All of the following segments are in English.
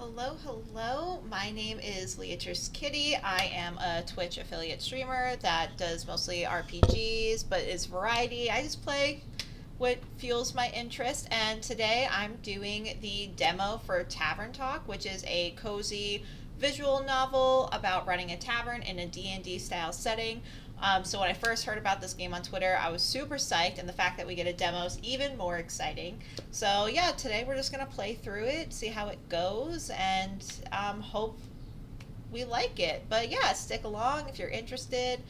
Hello, hello. My name is Leatrice Kitty. I am a Twitch affiliate streamer that does mostly RPGs, but is variety. I just play what fuels my interest, and today I'm doing the demo for Tavern Talk, which is a cozy visual novel about running a tavern in a D&D style setting. So when I first heard about this game on Twitter, I was super psyched, and the fact that we get a demo is even more exciting. So yeah, today we're just gonna play through it, see how it goes, and hope we like it. But yeah, stick along if you're interested.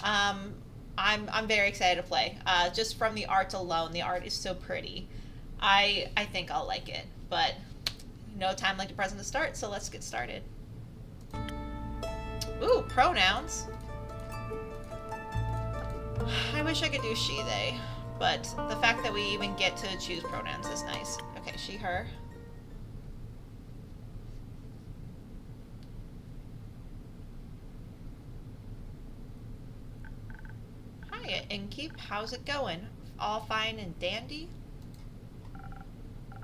Um, I'm very excited to play. Just from the art alone, the art is so pretty. I think I'll like it. But no time like the present to start, so let's get started. Ooh, pronouns. I wish I could do she, they, but the fact that we even get to choose pronouns is nice. Okay, she, her. Hi, Innkeep. How's it going? All fine and dandy?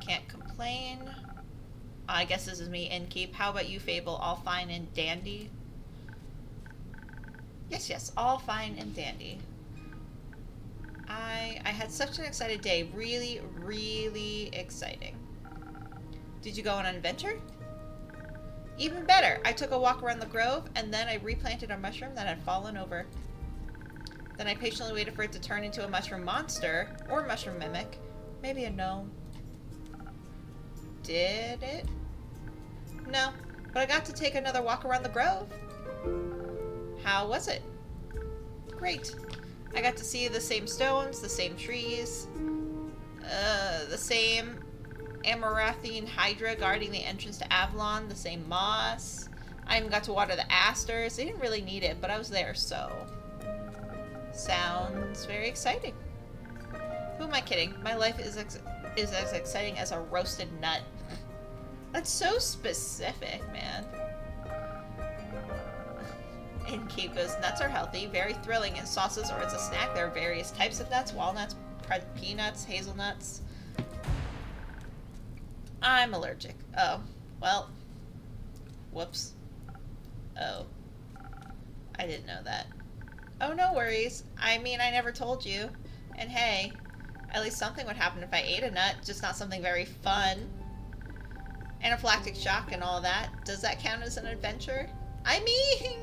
Can't complain. I guess this is me, Innkeep. How about you, Fable? All fine and dandy? Yes, yes, all fine and dandy. I had such an excited day. Really, really exciting. Did you go on an adventure? Even better. I took a walk around the grove, and then I replanted a mushroom that had fallen over. Then I patiently waited for it to turn into a mushroom monster, or mushroom mimic. Maybe a gnome. Did it? No, but I got to take another walk around the grove. How was it? Great. I got to see the same stones, the same trees, the same Amaranthine Hydra guarding the entrance to Avalon, the same moss. I even got to water the asters. They didn't really need it, but I was there, so... Sounds very exciting. Who am I kidding? My life is as exciting as a roasted nut. That's so specific, man. Innkeep goes, nuts are healthy, very thrilling in sauces or as a snack. There are various types of nuts, walnuts, peanuts, hazelnuts. I'm allergic. Oh, well. Whoops. Oh. I didn't know that. Oh, no worries. I mean, I never told you. And hey, at least something would happen if I ate a nut, just not something very fun. Anaphylactic shock and all that. Does that count as an adventure? I mean...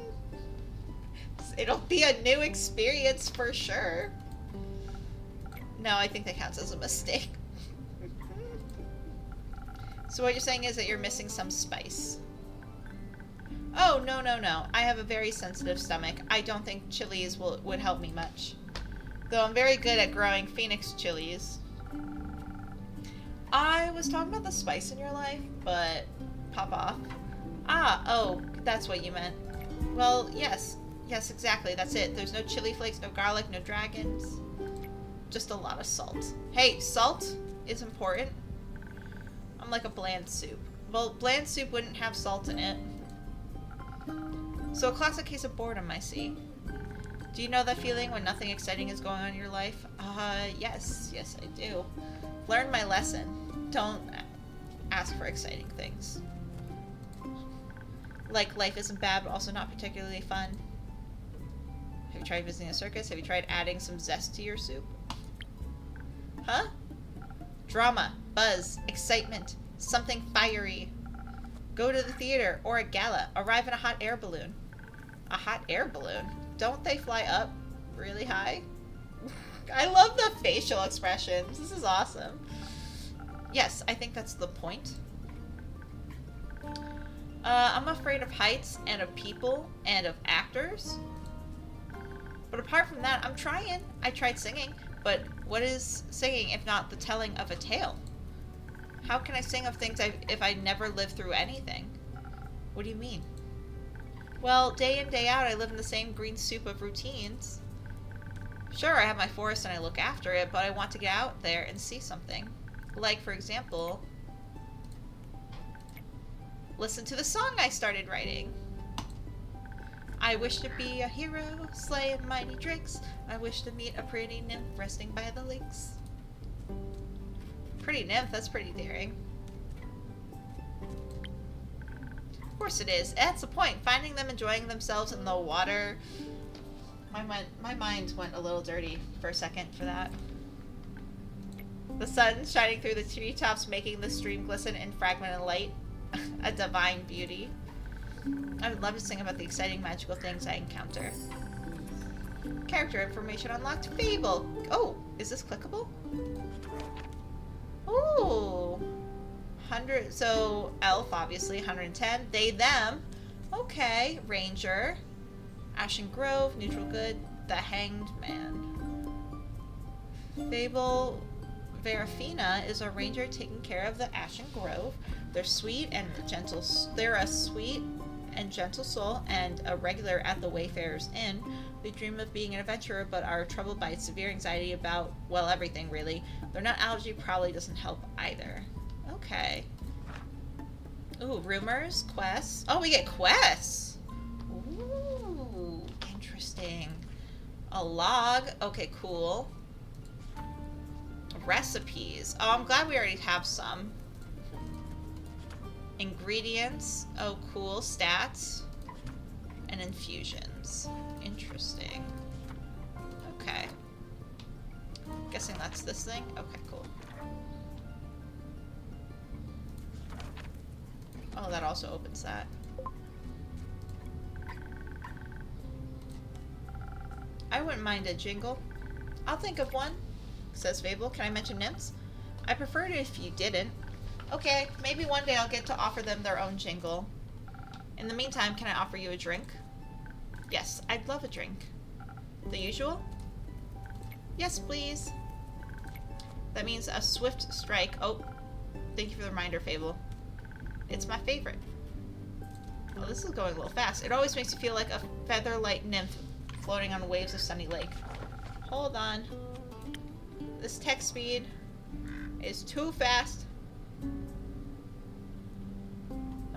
It'll be a new experience for sure. No, I think that counts as a mistake. So what you're saying is that you're missing some spice. Oh, no, no, no. I have a very sensitive stomach. I don't think chilies would help me much. Though I'm very good at growing phoenix chilies. I was talking about the spice in your life, but pop off. Ah, oh, that's what you meant. Well, yes. Yes, exactly. That's it. There's no chili flakes, no garlic, no dragons. Just a lot of salt. Hey, salt is important. I'm like a bland soup. Well, bland soup wouldn't have salt in it. So a classic case of boredom, I see. Do you know that feeling when nothing exciting is going on in your life? Yes. Yes, I do. Learned my lesson. Don't ask for exciting things. Like, life isn't bad, but also not particularly fun. Have you tried visiting a circus? Have you tried adding some zest to your soup? Huh? Drama, buzz, excitement, something fiery. Go to the theater or a gala. Arrive in a hot air balloon. A hot air balloon? Don't they fly up really high? I love the facial expressions. This is awesome. Yes, I think that's the point. I'm afraid of heights and of people and of actors. But apart from that, I'm trying. I tried singing, but what is singing if not the telling of a tale? How can I sing of things if I never lived through anything? What do you mean? Well, day in, day out, I live in the same green soup of routines. Sure, I have my forest and I look after it, but I want to get out there and see something. Like, for example, listen to the song I started writing. I wish to be a hero, slay mighty drakes. I wish to meet a pretty nymph resting by the lakes. Pretty nymph, that's pretty daring. course it is. That's the point. Finding them enjoying themselves in the water. My mind went a little dirty for a second for that. The sun shining through the treetops, making the stream glisten in fragmented light. A divine beauty. I would love to sing about the exciting magical things I encounter. Character information unlocked. Fable. Oh, is this clickable? Ooh. 100. So, elf, obviously, 110. They, them. Okay. Ranger. Ashen Grove. Neutral good. The Hanged Man. Fable Verafina is a ranger taking care of the Ashen Grove. They're sweet and gentle. They're a sweet and gentle soul and a regular at the Wayfarer's Inn. They dream of being an adventurer but are troubled by severe anxiety about, well, everything really. Their nut allergy probably doesn't help either. Okay. Ooh, rumors, quests. Oh, we get quests! Ooh, interesting. A log. Okay, cool. Recipes. Oh, I'm glad we already have some. Ingredients. Oh, cool. Stats. And infusions. Interesting. Okay. Guessing that's this thing? Okay, cool. Oh, that also opens that. I wouldn't mind a jingle. I'll think of one, says Fable. Can I mention nymphs? I prefer it if you didn't. Okay, maybe one day I'll get to offer them their own jingle. In the meantime, can I offer you a drink? Yes, I'd love a drink. The usual? Yes, please. That means a swift strike. Oh, thank you for the reminder, Fable. It's my favorite. Oh, this is going a little fast. It always makes you feel like a feather-light nymph floating on waves of Sunny Lake. Hold on. This text speed is too fast.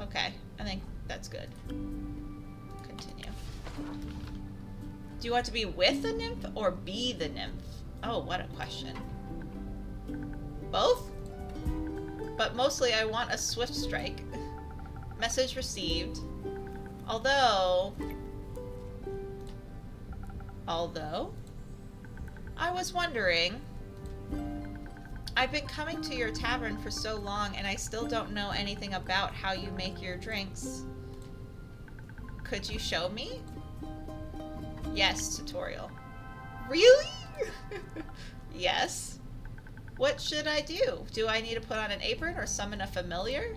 Okay, I think that's good. Continue. Do you want to be with the nymph or be the nymph? Oh, what a question. Both? But mostly I want a swift strike. Message received. Although, I was wondering, I've been coming to your tavern for so long and I still don't know anything about how you make your drinks. Could you show me? Yes, tutorial. Really? Yes. What should I do? Do I need to put on an apron or summon a familiar?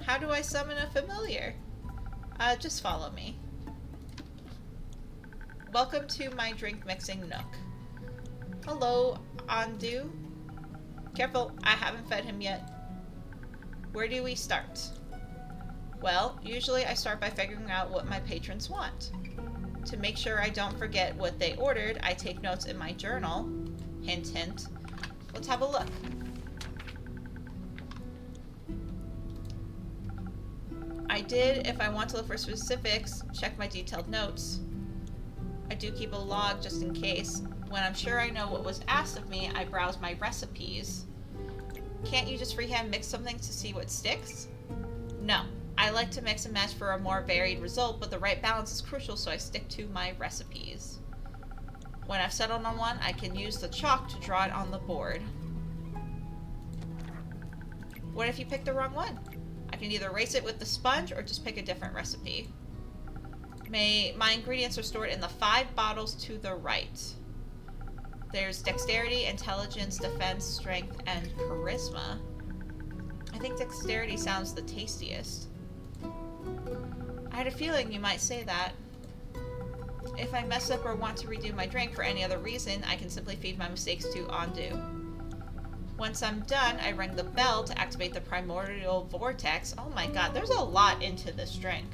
How do I summon a familiar? Just follow me. Welcome to my drink mixing nook. Hello, Andu. Careful, I haven't fed him yet. Where do we start? Well, usually I start by figuring out what my patrons want. To make sure I don't forget what they ordered, I take notes in my journal. Hint, hint. Let's have a look. I did, if I want to look for specifics, check my detailed notes. I do keep a log just in case. When I'm sure I know what was asked of me, I browse my recipes. Can't you just freehand mix something to see what sticks? No. I like to mix and match for a more varied result, but the right balance is crucial, so I stick to my recipes. When I've settled on one, I can use the chalk to draw it on the board. What if you pick the wrong one? I can either erase it with the sponge or just pick a different recipe. My ingredients are stored in the 5 bottles to the right. There's dexterity, intelligence, defense, strength, and charisma. I think dexterity sounds the tastiest. I had a feeling you might say that. If I mess up or want to redo my drink for any other reason, I can simply feed my mistakes to Andu. Once I'm done, I ring the bell to activate the primordial vortex. Oh my god, there's a lot into this drink.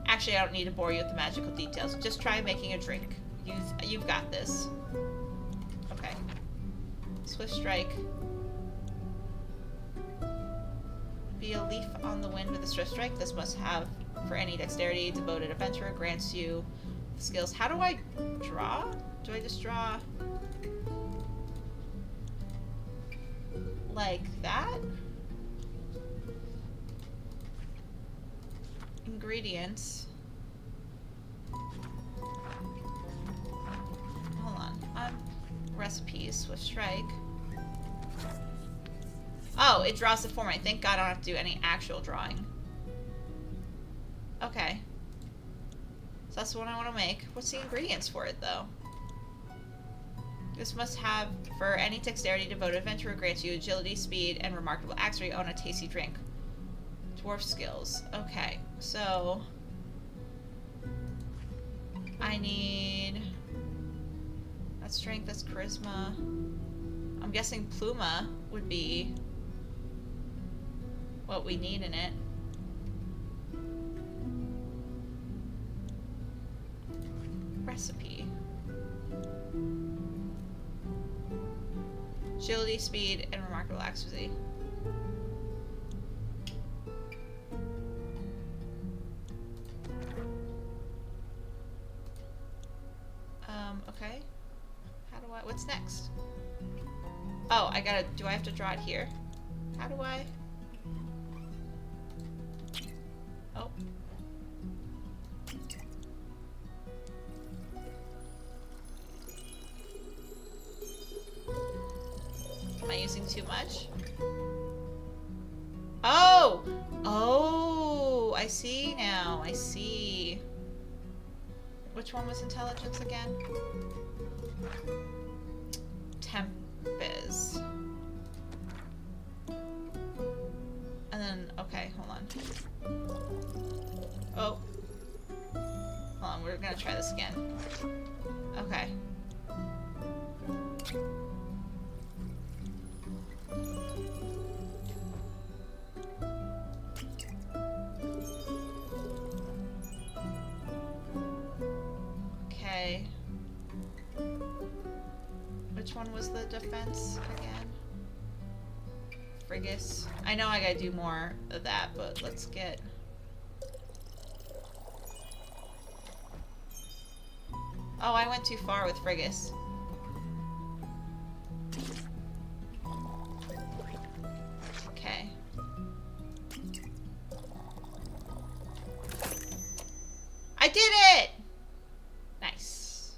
Actually, I don't need to bore you with the magical details. Just try making a drink. You've got this. Okay. Swift strike. Be a leaf on the wind with a swift strike. This must have, for any dexterity, devoted adventurer, grants you skills. How do I draw? Do I just draw like that? ingredients. Hold on. Recipes with strike. Oh, it draws it for me. Thank God I don't have to do any actual drawing. Okay. So that's the one I want to make. What's the ingredients for it, though? This must have, for any dexterity devoted adventurer, grants you agility, speed, and remarkable acts where you own a tasty drink. Dwarf skills. Okay, so... I need... That's strength, that's charisma. I'm guessing Pluma would be what we need in it. Recipe. Agility, speed, and remarkable accuracy. Okay. How do I... What's next? Oh, I gotta... Do I have to draw it here? How do I... Oh. Am I using too much? Oh! Oh! I see now. I see. Which one was intelligence again? Tempest. And then, okay, hold on. Oh. Hold on, we're gonna try this again. Okay. Okay. Which one was the defense again? Frigus. I know I gotta do more of that, but let's get... Oh, I went too far with Frigus. Okay. I did it! Nice.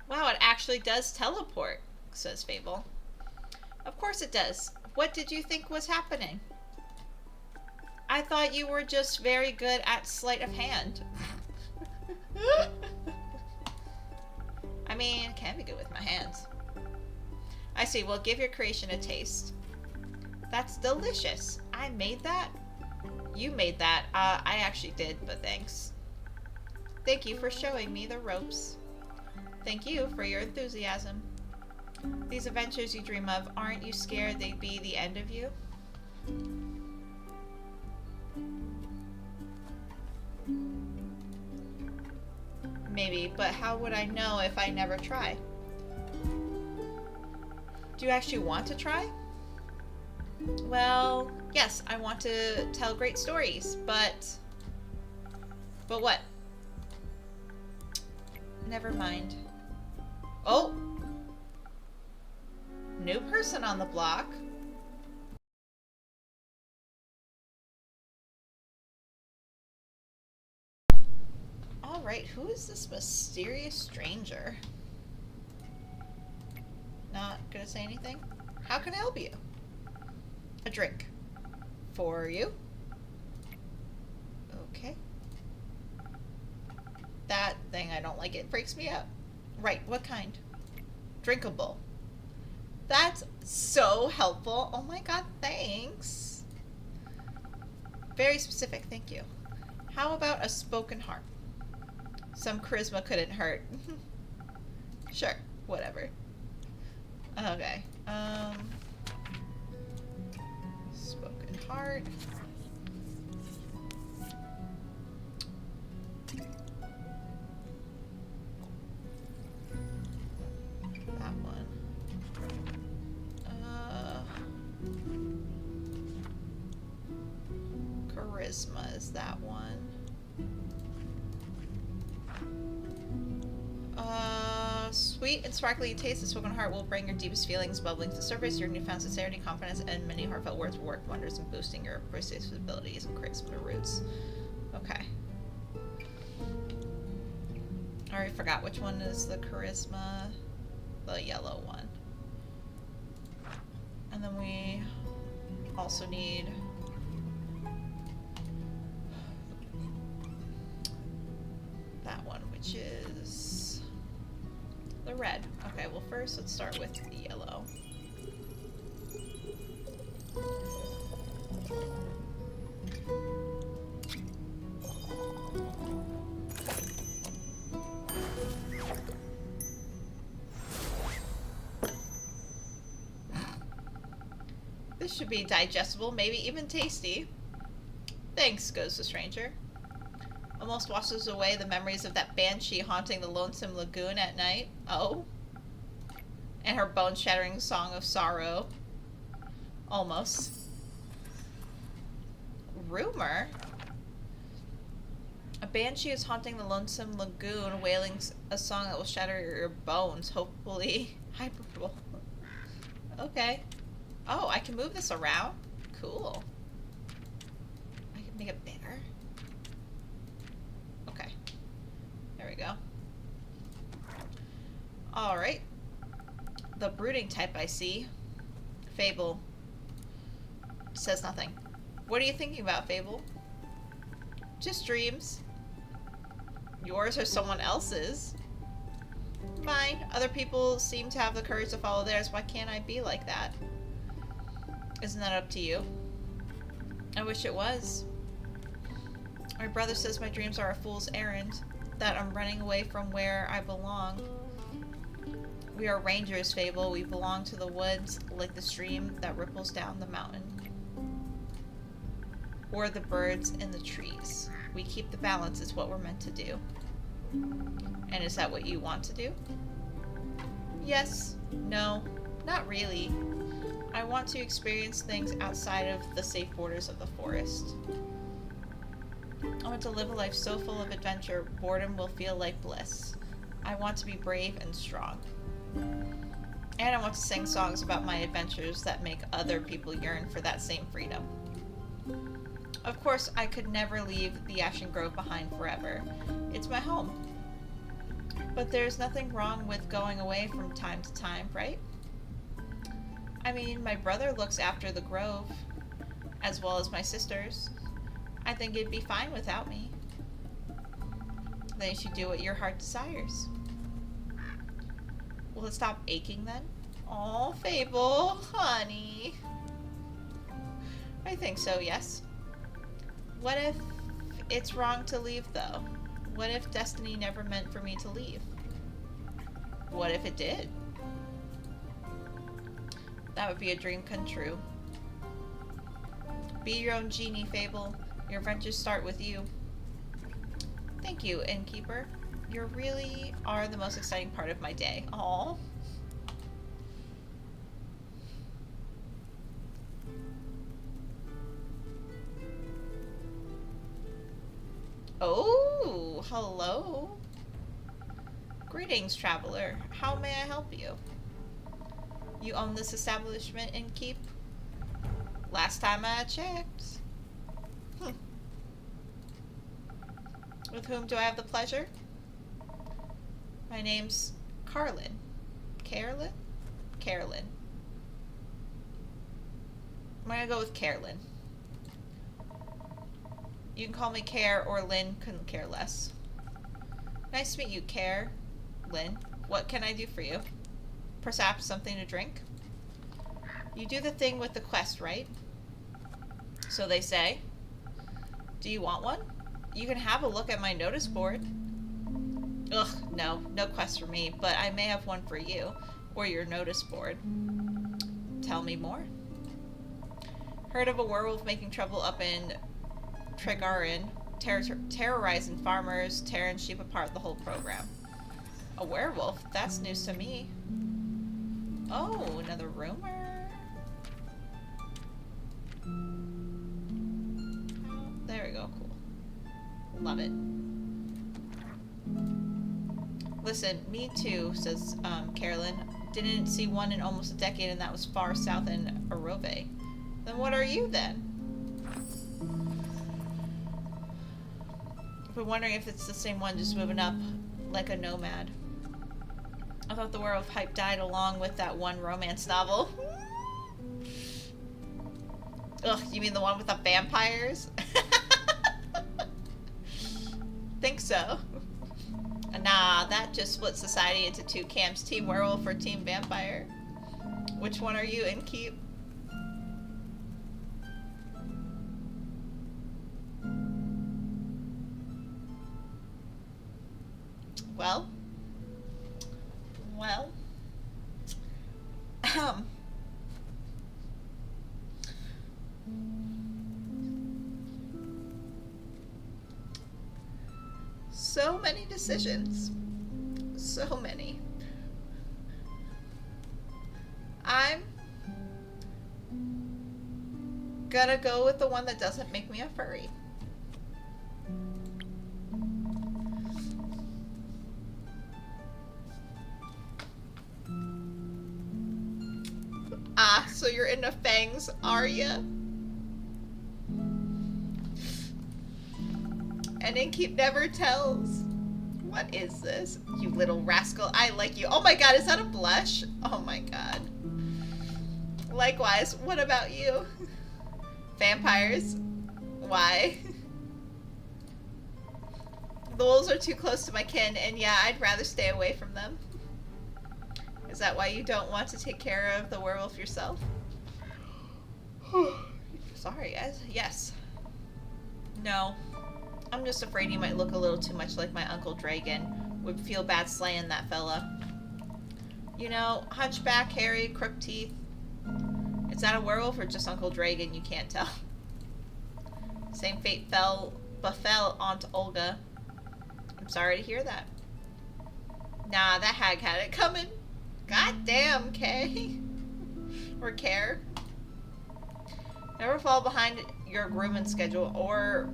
Wow, it actually does teleport, says Fable. Of course it does. What did you think was happening? I thought you were just very good at sleight of hand. I mean, can be good with my hands. I see. Well, give your creation a taste. That's delicious. I made that? You made that. I actually did, but thanks. Thank you for showing me the ropes. Thank you for your enthusiasm. These adventures you dream of, aren't you scared they'd be the end of you? Maybe, but how would I know if I never try? Do you actually want to try? Well, yes, I want to tell great stories, but... But what? Never mind. Oh! New person on the block. Alright, who is this mysterious stranger? Not gonna say anything? How can I help you? A drink. For you? Okay. That thing, I don't like it. Freaks me out. Right, what kind? Drinkable. That's so helpful. Oh my god, thanks. Very specific, thank you. How about a spoken harp? Some charisma couldn't hurt. Sure, whatever. Okay. Spoken heart. That one. Charisma is that one. Sweet sweet and sparkling taste, the spoken heart will bring your deepest feelings bubbling to the surface. Your newfound sincerity, confidence, and many heartfelt words will work wonders in boosting your persuasive abilities and charisma roots. Okay. I already forgot which one is the charisma. The yellow one. And then we also need that one, which is the red. Okay, well first let's start with the yellow. This should be digestible, maybe even tasty. Thanks, goes the stranger. Almost washes away the memories of that banshee haunting the lonesome lagoon at night. Oh. And her bone-shattering song of sorrow. Almost. Rumor? A banshee is haunting the lonesome lagoon, wailing a song that will shatter your bones, hopefully hyperbole. Okay. Oh, I can move this around? Cool. I can make it bigger. Okay. There we go. Alright. The brooding type I see. Fable. Says nothing. What are you thinking about, Fable? Just dreams. Yours or someone else's? Mine. Other people seem to have the courage to follow theirs. Why can't I be like that? Isn't that up to you? I wish it was. My brother says my dreams are a fool's errand, that I'm running away from where I belong. We are rangers, Fable. We belong to the woods, like the stream that ripples down the mountain. Or the birds in the trees. We keep the balance is what we're meant to do. And is that what you want to do? Yes. No. Not really. I want to experience things outside of the safe borders of the forest. I want to live a life so full of adventure, boredom will feel like bliss. I want to be brave and strong. And I want to sing songs about my adventures that make other people yearn for that same freedom. Of course, I could never leave the Ashen Grove behind forever. It's my home. But there's nothing wrong with going away from time to time, right? I mean, my brother looks after the grove, as well as my sisters. I think it'd be fine without me. Then you should do what your heart desires. Will it stop aching then? Aw, Fable, honey. I think so, yes. What if it's wrong to leave, though? What if destiny never meant for me to leave? What if it did? That would be a dream come true. Be your own genie, Fable. Your adventures start with you. Thank you, Innkeeper. You really are the most exciting part of my day. Aww. Oh, hello. Greetings, traveler. How may I help you? You own this establishment in Keep? Last time I checked. With whom do I have the pleasure? My name's Carlin. Carolyn? Carolyn. I'm gonna go with Carolyn. You can call me Care or Lynn, couldn't care less. Nice to meet you, Care. Lynn, what can I do for you? Perhaps something to drink? You do the thing with the quest, right? So they say. Do you want one? You can have a look at my notice board. Ugh, no quest for me, but I may have one for you, or your notice board. Tell me more. Heard of a werewolf making trouble up in Tregarin, terrorizing farmers, tearing sheep apart, the whole program. A werewolf? That's news to me. Oh, another rumor? Oh, there we go, cool. Love it. Listen, me too, says Carolyn. Didn't see one in almost a decade, and that was far south in Arove. Then what are you then? I've been wondering if it's the same one just moving up like a nomad. I thought the werewolf hype died along with that one romance novel. Ugh, you mean the one with the vampires? Think so. Nah, that just split society into two camps, Team Werewolf or Team Vampire. Which one are you in, Keep? Well. So many decisions. So many. I'm gonna go with the one that doesn't make me a furry. Ah, so you're into fangs, are ya? And Innkeep never tells. What is this? You little rascal. I like you. Oh my god, is that a blush? Oh my god. Likewise, what about you? Vampires? Why? The wolves are too close to my kin, and yeah, I'd rather stay away from them. Is that why you don't want to take care of the werewolf yourself? Sorry, guys. Yes. No. I'm just afraid he might look a little too much like my Uncle Dragon. Would feel bad slaying that fella. You know, hunchback, hairy, crooked teeth. Is that a werewolf or just Uncle Dragon? You can't tell. Same fate befell Aunt Olga. I'm sorry to hear that. Nah, that hag had it coming. God damn, Kay. Or Care. Never fall behind your grooming schedule, or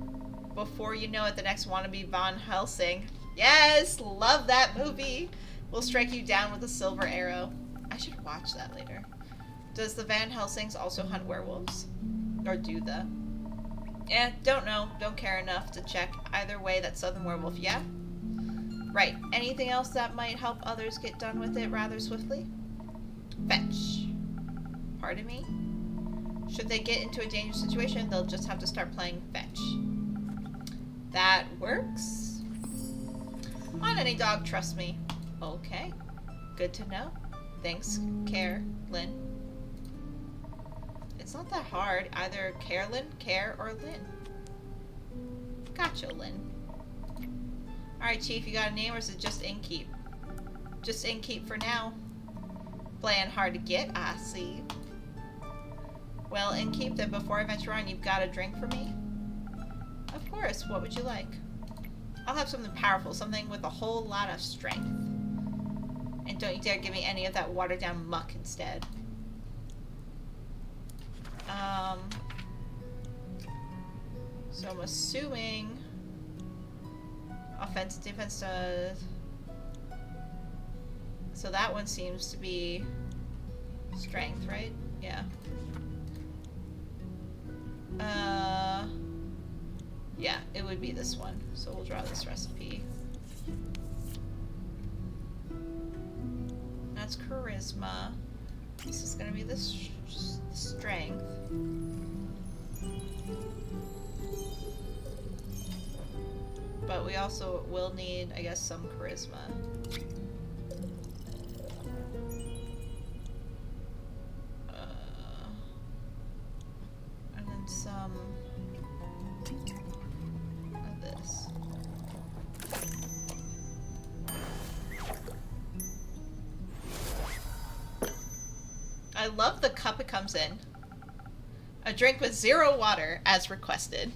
before you know it, the next wannabe Von Helsing. Yes! Love that movie! Will strike you down with a silver arrow. I should watch that later. Does the Van Helsings also hunt werewolves? Or do the? Eh, don't know. Don't care enough to check. Either way, that southern werewolf, yeah? Right. Anything else that might help others get done with it rather swiftly? Fetch. Pardon me? Should they get into a dangerous situation, they'll just have to start playing fetch. That works. On any dog, trust me. Okay. Good to know. Thanks, Lynn. It's not that hard. Either Care, or Lynn. Gotcha, Lynn. Alright, Chief, you got a name or is it just Innkeep? Just Innkeep for now. Playing hard to get, I see. Well, Innkeep, then before I venture on, you've got a drink for me? Of course, what would you like? I'll have something powerful, something with a whole lot of strength. And don't you dare give me any of that watered down muck instead. So I'm assuming offense, defense does. So that one seems to be strength, right? Yeah. Yeah, it would be this one. So we'll draw this recipe. That's charisma. This is gonna be the strength. But we also will need, I guess, some charisma. And then some of this. I love the cup it comes in. A drink with 0 water, as requested.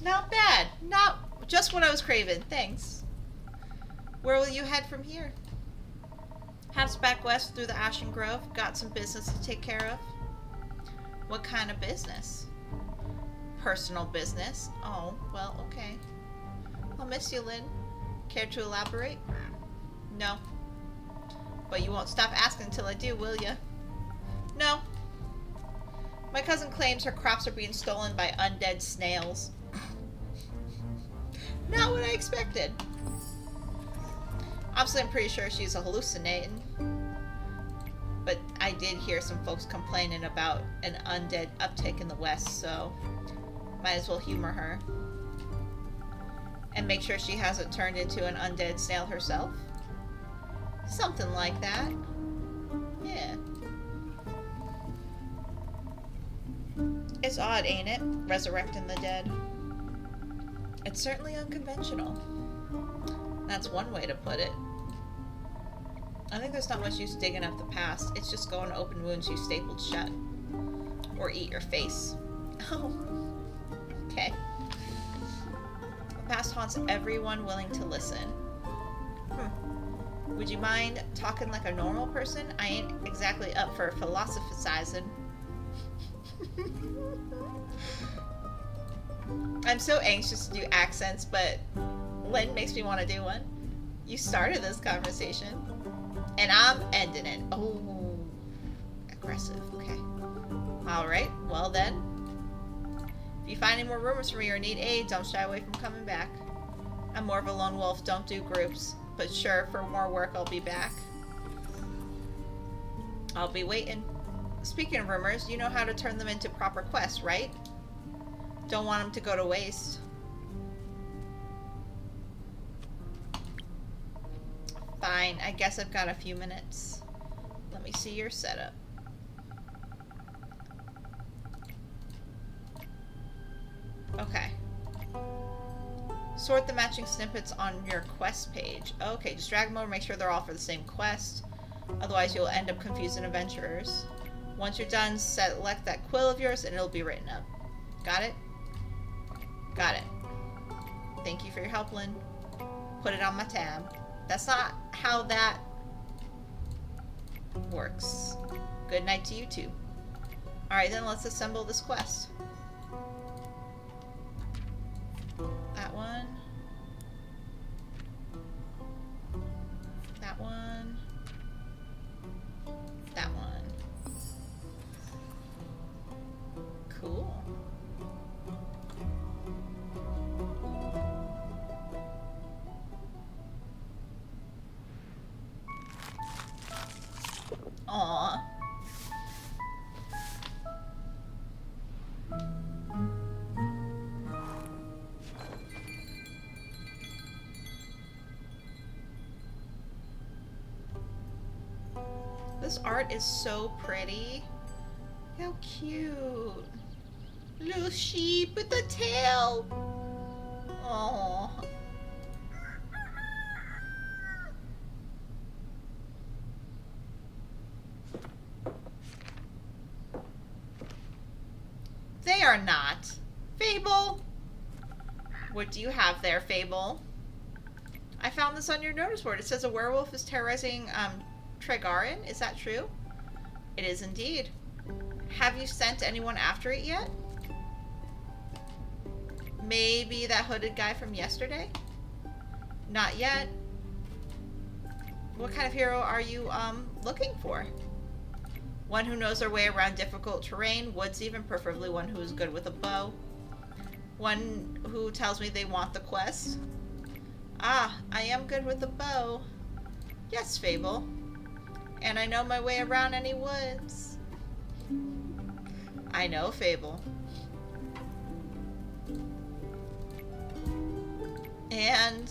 Not bad. Not just what I was craving. Thanks. Where will you head from here? Heads back west through the Ashen Grove. Got some business to take care of. What kind of business? Personal business. Oh, well, okay. I'll miss you, Lynn. Care to elaborate? No. But you won't stop asking until I do, will ya? No. My cousin claims her crops are being stolen by undead snails. Not what I expected. Obviously, I'm pretty sure she's hallucinating. But I did hear some folks complaining about an undead uptick in the west, so might as well humor her. And make sure she hasn't turned into an undead snail herself. Something like that. Yeah. It's odd, ain't it? Resurrecting the dead. It's certainly unconventional. That's one way to put it. I think there's not much use digging up the past. It's just going to open wounds you stapled shut. Or eat your face. Oh. Okay. The past haunts everyone willing to listen. Would you mind talking like a normal person? I ain't exactly up for philosophizing. I'm so anxious to do accents, but Lynn makes me want to do one. You started this conversation, and I'm ending it. Oh, aggressive. Okay. All right. Well then, if you find any more rumors from me or need aid, don't shy away from coming back. I'm more of a lone wolf. Don't do groups. But sure, for more work, I'll be back. I'll be waiting. Speaking of rumors, you know how to turn them into proper quests, right? Don't want them to go to waste. Fine, I guess I've got a few minutes. Let me see your setup. Okay. Sort the matching snippets on your quest page. Okay, just drag them over, make sure they're all for the same quest. Otherwise, you'll end up confusing adventurers. Once you're done, select that quill of yours and it'll be written up. Got it? Got it. Thank you for your help, Lynn. Put it on my tab. That's not how that works. Good night to you too. Alright, then let's assemble this quest. That one. That one. That one. Cool. Aww. This art is so pretty. How cute. Little sheep with a tail. Aww. They are not. Fable. What do you have there, Fable? I found this on your notice board. It says a werewolf is terrorizing Tregarin. Is that true? It is indeed. Have you sent anyone after it yet? Maybe that hooded guy from yesterday? Not yet. What kind of hero are you looking for? One who knows their way around difficult terrain, woods even, preferably one who is good with a bow. One who tells me they want the quest. Ah, I am good with a bow. Yes, Fable. And I know my way around any woods. I know, Fable. And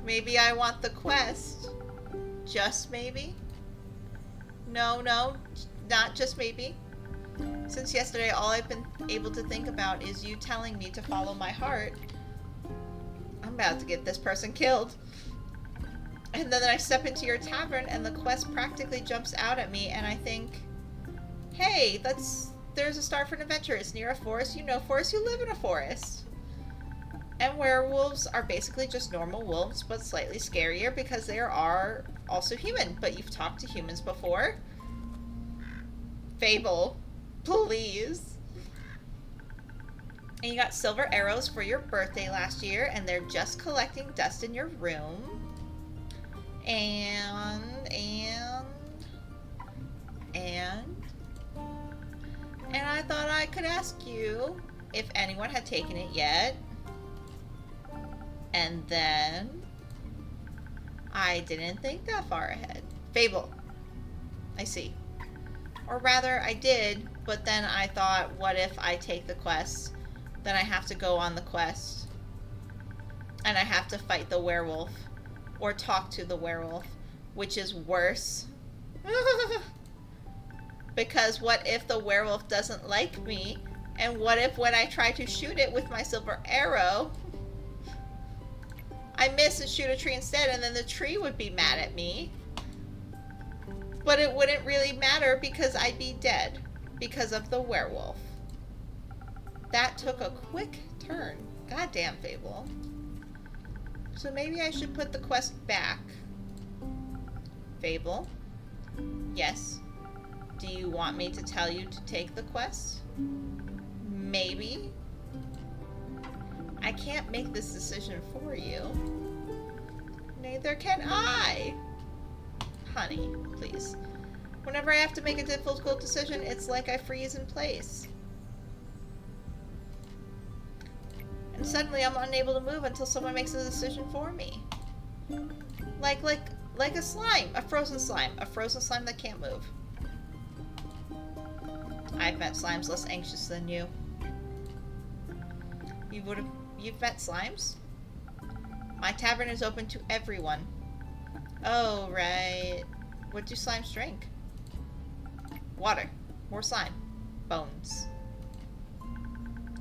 maybe I want the quest. Just maybe? No, not just maybe. Since yesterday, all I've been able to think about is you telling me to follow my heart. I'm about to get this person killed. And then I step into your tavern and the quest practically jumps out at me and I think, hey, there's a start for an adventure. It's near a forest. You know forest, you live in a forest. And werewolves are basically just normal wolves, but slightly scarier because they are also human. But you've talked to humans before. Fable, please. And you got silver arrows for your birthday last year, and they're just collecting dust in your room. And I thought I could ask you if anyone had taken it yet. And then I didn't think that far ahead. Fable. I see. Or rather, I did, but then I thought, what if I take the quest? Then I have to go on the quest. And I have to fight the werewolf. Or talk to the werewolf. Which is worse. Because what if the werewolf doesn't like me? And what if when I try to shoot it with my silver arrow, I miss and shoot a tree instead, and then the tree would be mad at me? But it wouldn't really matter because I'd be dead because of the werewolf. That took a quick turn. Goddamn, Fable. So maybe I should put the quest back. Fable? Yes? Do you want me to tell you to take the quest? Maybe? I can't make this decision for you. Neither can I. Honey, please. Whenever I have to make a difficult decision, it's like I freeze in place. And suddenly I'm unable to move until someone makes a decision for me. Like a slime. A frozen slime. A frozen slime that can't move. I've met slimes less anxious than you. You've met slimes? My tavern is open to everyone. Oh, right. What do slimes drink? Water. More slime. Bones.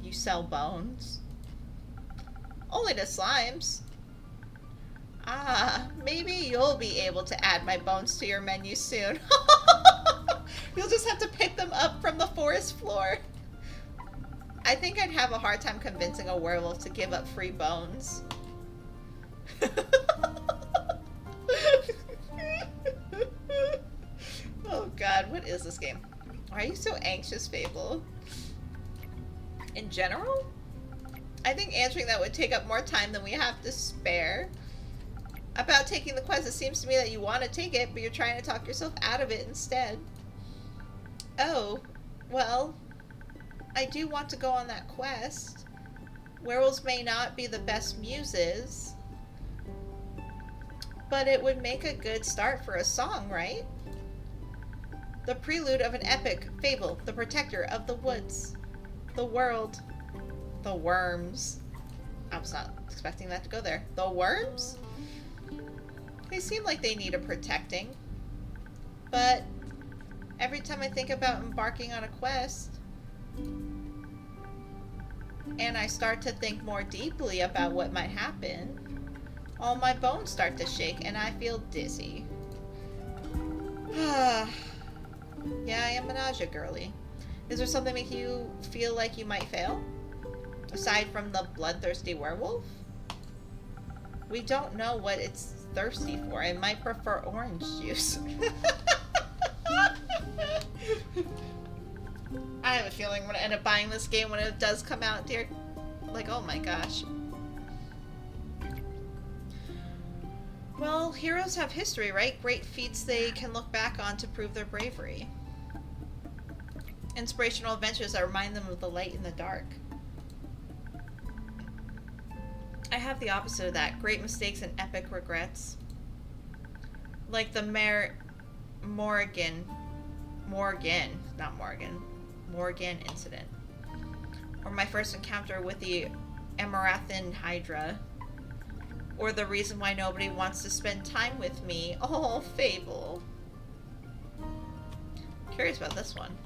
You sell bones? Only to slimes. Ah, maybe you'll be able to add my bones to your menu soon. You'll just have to pick them up from the forest floor. I think I'd have a hard time convincing a werewolf to give up free bones. Oh god, what is this game? Why are you so anxious, Fable? In general? I think answering that would take up more time than we have to spare. About taking the quest, it seems to me that you want to take it, but you're trying to talk yourself out of it instead. Oh, well, I do want to go on that quest. Werewolves may not be the best muses, but it would make a good start for a song, right? The prelude of an epic fable, the protector of the woods, the world, the worms. I was not expecting that to go there. The worms? They seem like they need a protecting, but every time I think about embarking on a quest, and I start to think more deeply about what might happen, all my bones start to shake and I feel dizzy. Yeah, I am a nausea girly. Is there something making you feel like you might fail? Aside from the bloodthirsty werewolf? We don't know what it's thirsty for. It might prefer orange juice. I have a feeling I'm gonna end up buying this game when it does come out, dear. Like, oh my gosh. Well, heroes have history, right? Great feats they can look back on to prove their bravery. Inspirational adventures that remind them of the light in the dark. I have the opposite of that. Great mistakes and epic regrets. Like the Morgan incident. Or my first encounter with the Amaranthine Hydra. Or the reason why nobody wants to spend time with me. Oh, Fable. Curious about this one.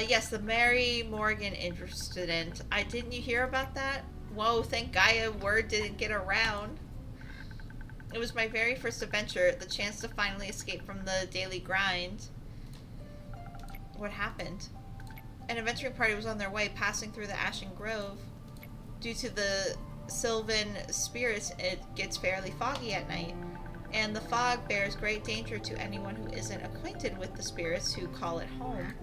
Yes, the Mary Morgan incident. Didn't you hear about that? Whoa, thank Gaia word didn't get around. It was my very first adventure, the chance to finally escape from the daily grind. What happened? An adventuring party was on their way, passing through the Ashen Grove. Due to the Sylvan spirits, it gets fairly foggy at night, and the fog bears great danger to anyone who isn't acquainted with the spirits who call it home.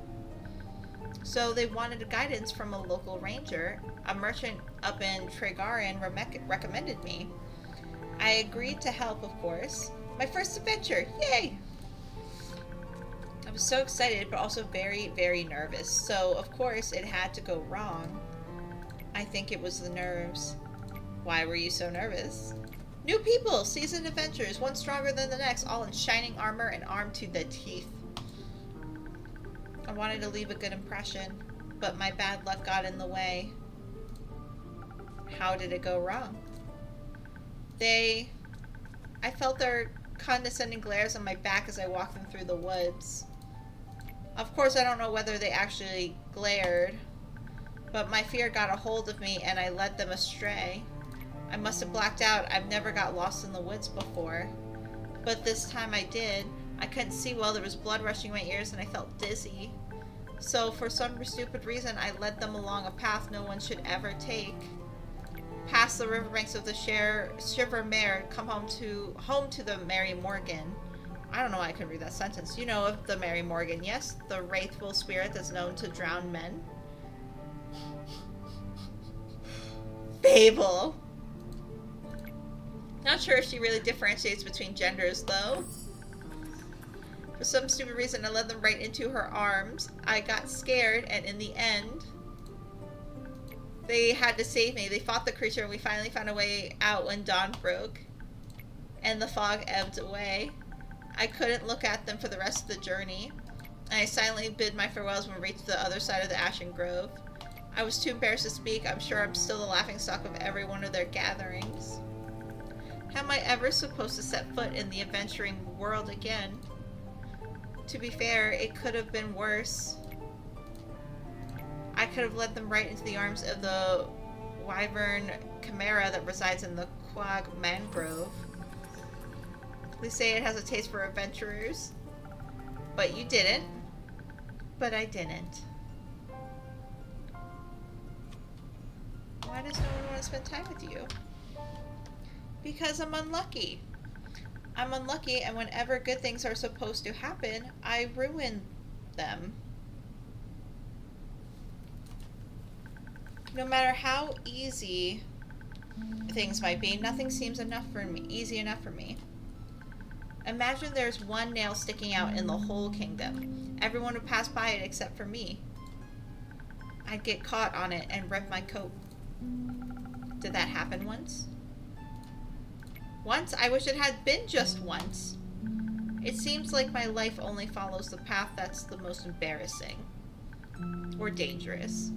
So they wanted guidance from a local ranger. A merchant up in Tregarin recommended me. I agreed to help, of course. My first adventure! Yay! I was so excited, but also very, very nervous. So, of course, it had to go wrong. I think it was the nerves. Why were you so nervous? New people, seasoned adventurers, one stronger than the next, all in shining armor and armed to the teeth. I wanted to leave a good impression, but my bad luck got in the way. How did it go wrong? I felt their condescending glares on my back as I walked them through the woods. Of course, I don't know whether they actually glared, but my fear got a hold of me and I led them astray. I must have blacked out. I've never got lost in the woods before, but this time I did. I couldn't see well, there was blood rushing my ears and I felt dizzy. So for some stupid reason, I led them along a path no one should ever take. Past the riverbanks of the Shiver Mare, come home to the Mary Morgan. I don't know why I couldn't read that sentence. You know of the Mary Morgan, yes? The wrathful spirit that's known to drown men. Fable. Not sure if she really differentiates between genders, though. For some stupid reason, I led them right into her arms. I got scared, and in the end, they had to save me. They fought the creature, and we finally found a way out when dawn broke, and the fog ebbed away. I couldn't look at them for the rest of the journey, and I silently bid my farewells when we reached the other side of the Ashen Grove. I was too embarrassed to speak. I'm sure I'm still the laughingstock of every one of their gatherings. How am I ever supposed to set foot in the adventuring world again? To be fair, it could have been worse. I could have led them right into the arms of the wyvern chimera that resides in the Quag Mangrove. They say it has a taste for adventurers. But you didn't. But I didn't. Why does no one want to spend time with you? Because I'm unlucky. I'm unlucky, and whenever good things are supposed to happen, I ruin them. No matter how easy things might be, nothing seems easy enough for me. Imagine there's one nail sticking out in the whole kingdom. Everyone would pass by it except for me. I'd get caught on it and rip my coat. Did that happen once? Once? I wish it had been just once. It seems like my life only follows the path that's the most embarrassing. Or dangerous.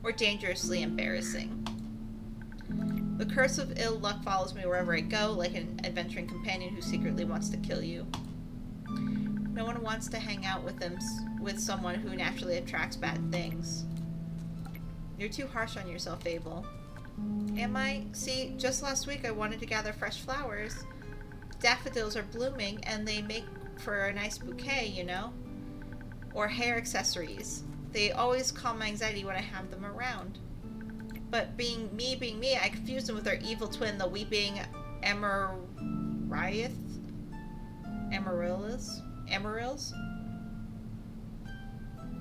Or dangerously embarrassing. The curse of ill luck follows me wherever I go, like an adventuring companion who secretly wants to kill you. No one wants to hang out with someone who naturally attracts bad things. You're too harsh on yourself, Fable. Am I? See, just last week I wanted to gather fresh flowers. Daffodils are blooming and they make for a nice bouquet, you know? Or hair accessories. They always calm my anxiety when I have them around. But being me, I confused them with their evil twin, the weeping Amaryllis?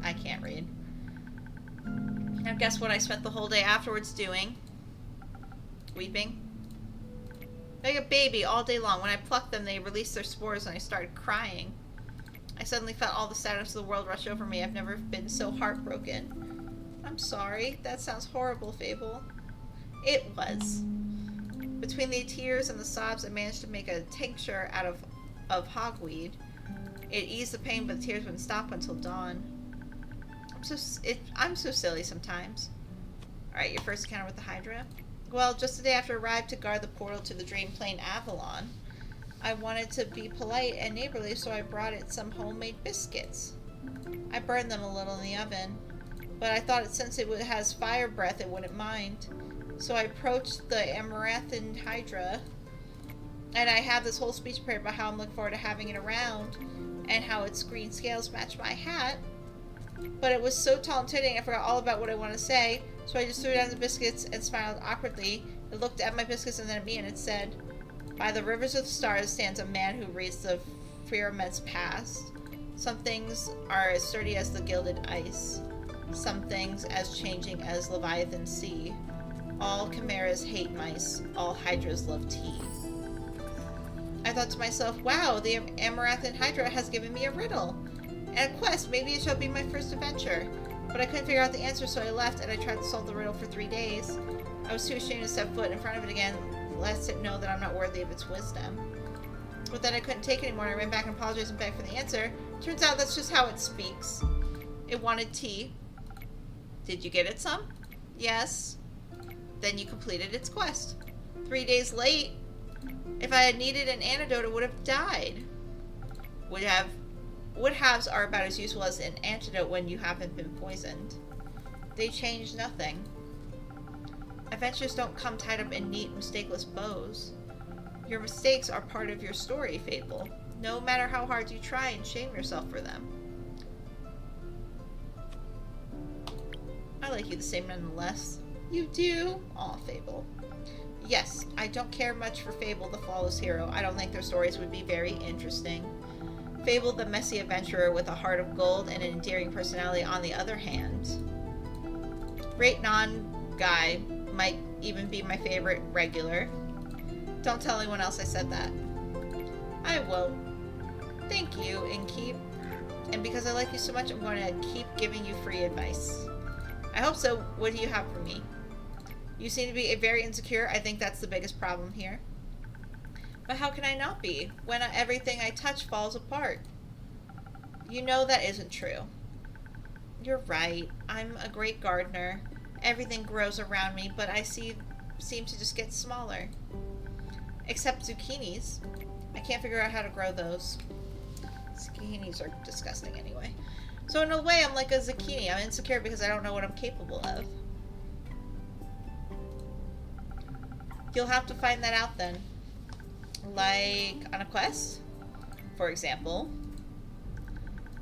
I can't read. Now guess what I spent the whole day afterwards doing? Weeping. Like a baby all day long. When I plucked them, they released their spores and I started crying. I suddenly felt all the sadness of the world rush over me. I've never been so heartbroken. I'm sorry. That sounds horrible, Fable. It was. Between the tears and the sobs, I managed to make a tincture out of hogweed. It eased the pain, but the tears wouldn't stop until dawn. I'm so silly sometimes. Alright, your first encounter with the Hydra? Well, just the day after I arrived to guard the portal to the Dream Plane Avalon, I wanted to be polite and neighborly, so I brought it some homemade biscuits. I burned them a little in the oven, but I thought since it has fire breath, it wouldn't mind. So I approached the Amaranthan Hydra, and I have this whole speech prepared about how I'm looking forward to having it around, and how its green scales match my hat. But it was so tall and titting, I forgot all about what I wanted to say, so I just threw down the biscuits and smiled awkwardly. It looked at my biscuits and then at me, and it said, "By the rivers of the stars stands a man who reads the firmament's past. Some things are as sturdy as the gilded ice. Some things as changing as Leviathan sea. All chimeras hate mice. All hydras love tea. I thought to myself, wow, the Amaranthine Hydra has given me a riddle. And a quest, maybe it shall be my first adventure. But I couldn't figure out the answer, so I left and I tried to solve the riddle for 3 days. I was too ashamed to step foot in front of it again, lest it know that I'm not worthy of its wisdom. But then I couldn't take it anymore, and I ran back and apologized and begged for the answer. Turns out that's just how it speaks. It wanted tea. Did you get it some? Yes. Then you completed its quest. 3 days late. If I had needed an antidote, it would have died. Would-haves are about as useful as an antidote when you haven't been poisoned. They change nothing. Adventures don't come tied up in neat, mistakeless bows. Your mistakes are part of your story, Fable. No matter how hard you try and shame yourself for them. I like you the same nonetheless. You do? Aw, Fable. Yes, I don't care much for Fable the Flawless Hero. I don't think their stories would be very interesting. Fable the messy adventurer with a heart of gold and an endearing personality on the other hand. Great non-guy might even be my favorite regular. Don't tell anyone else I said that. I won't. Thank you, Innkeep. And because I like you so much, I'm going to keep giving you free advice. I hope so. What do you have for me? You seem to be very insecure. I think that's the biggest problem here. But how can I not be, when everything I touch falls apart? You know that isn't true. You're right. I'm a great gardener. Everything grows around me, but I seem to just get smaller. Except zucchinis. I can't figure out how to grow those. Zucchinis are disgusting anyway. So in a way, I'm like a zucchini. I'm insecure because I don't know what I'm capable of. You'll have to find that out then. Like on a quest, for example.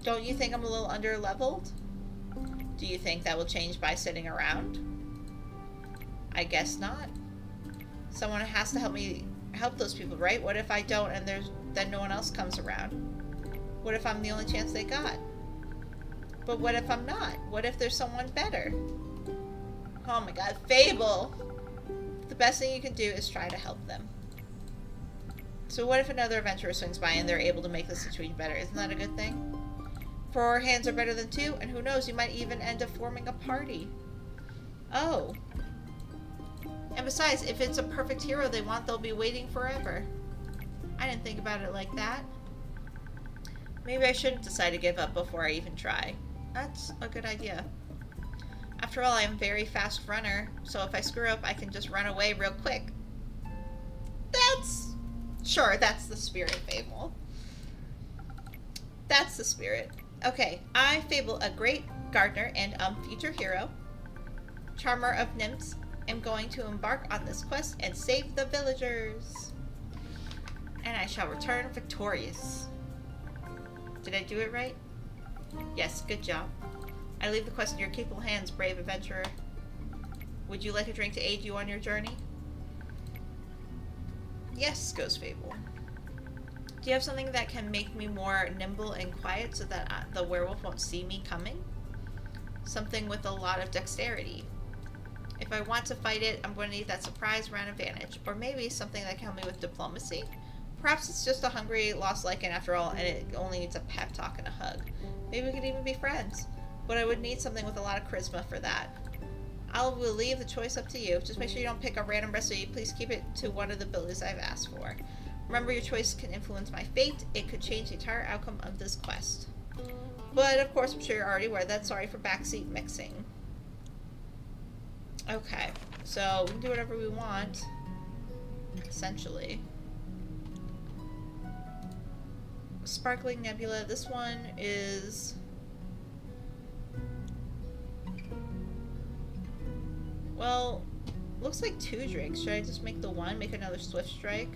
Don't you think I'm a little under-leveled? Do you think that will change by sitting around? I guess not. Someone has to help those people, right? What if I don't and then no one else comes around? What if I'm the only chance they got? But what if I'm not? What if there's someone better? Oh my god, Fable! The best thing you can do is try to help them. So what if another adventurer swings by and they're able to make the situation better? Isn't that a good thing? 4 hands are better than 2, and who knows, you might even end up forming a party. Oh. And besides, if it's a perfect hero they want, they'll be waiting forever. I didn't think about it like that. Maybe I shouldn't decide to give up before I even try. That's a good idea. After all, I am a very fast runner, so if I screw up, I can just run away real quick. Sure, that's the spirit, Fable. That's the spirit. Okay, I, Fable, a great gardener and future hero, charmer of nymphs, am going to embark on this quest and save the villagers. And I shall return victorious. Did I do it right? Yes, good job. I leave the quest in your capable hands, brave adventurer. Would you like a drink to aid you on your journey? Yes, goes Fable. Do you have something that can make me more nimble and quiet so that the werewolf won't see me coming? Something with a lot of dexterity. If I want to fight it, I'm going to need that surprise round advantage. Or maybe something that can help me with diplomacy. Perhaps it's just a hungry, lost lycan after all, and it only needs a pep talk and a hug. Maybe we could even be friends. But I would need something with a lot of charisma for that. I will leave the choice up to you. Just make sure you don't pick a random recipe. Please keep it to one of the abilities I've asked for. Remember, your choice can influence my fate. It could change the entire outcome of this quest. But, of course, I'm sure you're already aware that. Sorry for backseat mixing. Okay, so we can do whatever we want, essentially. Sparkling Nebula. This one is... well, looks like 2 drinks. Should I just make the one? Make another Swift Strike?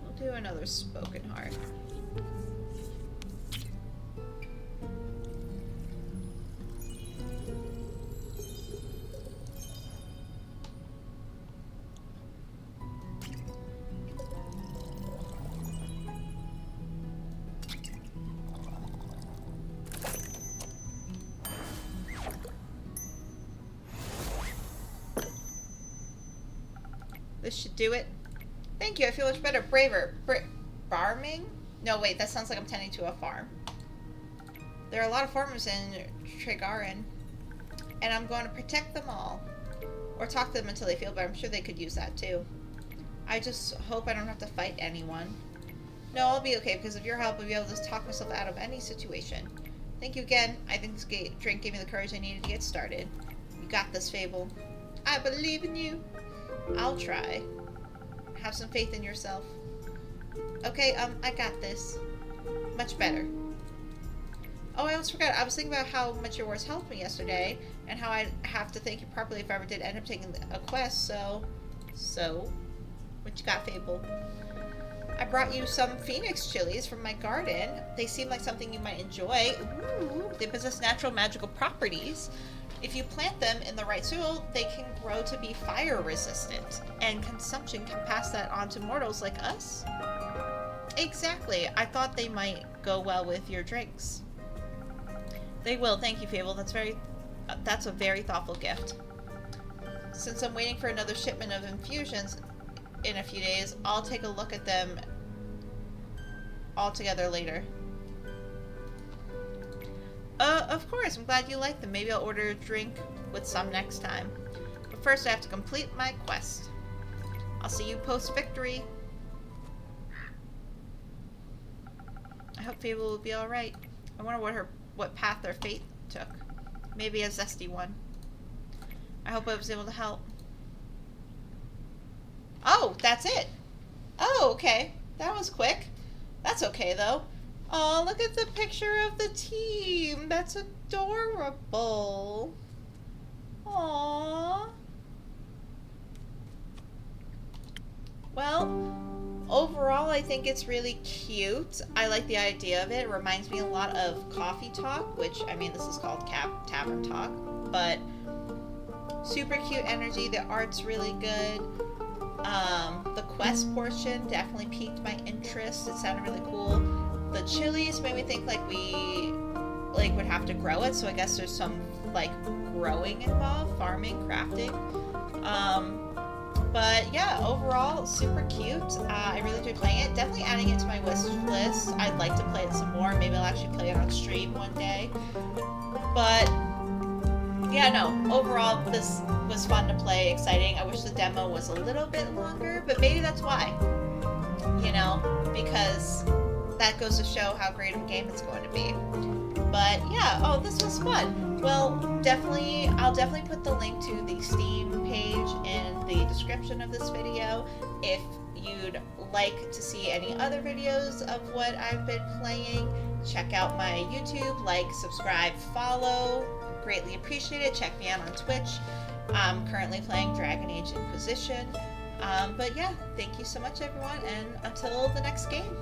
We'll do another Spoken Heart. This should do it. Thank you, I feel much better. Braver. Farming? No, wait, that sounds like I'm tending to a farm. There are a lot of farmers in Tregarin, and I'm going to protect them all. Or talk to them until they feel better. I'm sure they could use that too. I just hope I don't have to fight anyone. No, I'll be okay because of your help. I'll be able to talk myself out of any situation. Thank you again. I think this drink gave me the courage I needed to get started. You got this, Fable. I believe in you. I'll try. Have some faith in yourself. Okay, I got this. Much better. Oh, I almost forgot. I was thinking about how much your words helped me yesterday, and how I'd have to thank you properly if I ever did end up taking a quest, so... What you got, Fable? I brought you some phoenix chilies from my garden. They seem like something you might enjoy. Ooh, they possess natural magical properties. If you plant them in the right soil, they can grow to be fire resistant, and consumption can pass that on to mortals like us. Exactly. I thought they might go well with your drinks. They will. Thank you, Fable. That's a very thoughtful gift. Since I'm waiting for another shipment of infusions in a few days, I'll take a look at them all together later. Of course. I'm glad you like them. Maybe I'll order a drink with some next time. But first I have to complete my quest. I'll see you post-victory. I hope Fable will be alright. I wonder what path their fate took. Maybe a zesty one. I hope I was able to help. Oh, that's it. Oh, okay. That was quick. That's okay, though. Oh, look at the picture of the team. That's adorable. Aww. Well, overall, I think it's really cute. I like the idea of it. It reminds me a lot of Coffee Talk, which, I mean, this is called Tavern Talk, but super cute energy. The art's really good. The quest portion definitely piqued my interest. It sounded really cool. The chilies made me think like we would have to grow it, so I guess there's some like growing involved, farming, crafting. But yeah, overall super cute. I really enjoyed playing it. Definitely adding it to my wish list. I'd like to play it some more. Maybe I'll actually play it on stream one day. But yeah, no, overall this was fun to play, exciting. I wish the demo was a little bit longer, but maybe that's why. You know, because that goes to show how great of a game it's going to be. But yeah, oh, this was fun. Well, I'll definitely put the link to the Steam page in the description of this video. If you'd like to see any other videos of what I've been playing, check out my YouTube, like, subscribe, follow. Greatly appreciate it. Check me out on Twitch. I'm currently playing Dragon Age Inquisition. But yeah, thank you so much, everyone, and until the next game.